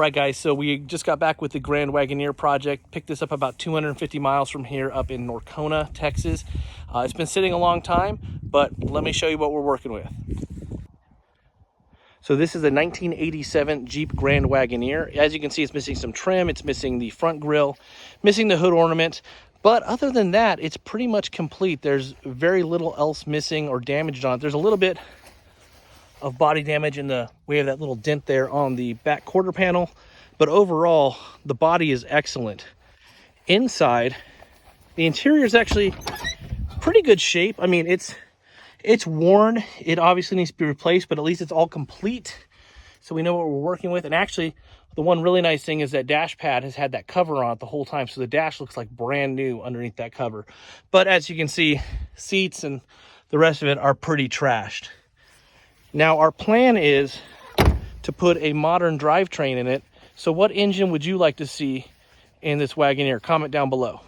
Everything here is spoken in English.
Right, guys, so we just got back with the Grand Wagoneer project. Picked this up about 250 miles from here up in Norcona, Texas. It's been sitting a long time, but let me show you what we're working with. So this is a 1987 Jeep Grand Wagoneer. As you can see, it's missing some trim, it's missing the front grille, missing the hood ornament. But other than that, it's pretty much complete. There's very little else missing or damaged on it. There's a little bit of body damage in the way of that little dent there on the back quarter panel, but overall the body is excellent. Inside, the interior is actually pretty good shape. I mean, it's worn, it obviously needs to be replaced, but at least it's all complete, so we know what we're working with. And actually, the one really nice thing is that dash pad has had that cover on it the whole time, so the dash looks like brand new underneath that cover. But as you can see, seats and the rest of it are pretty trashed. Now, our plan is to put a modern drivetrain in it. So what engine would you like to see in this Wagoneer? Comment down below.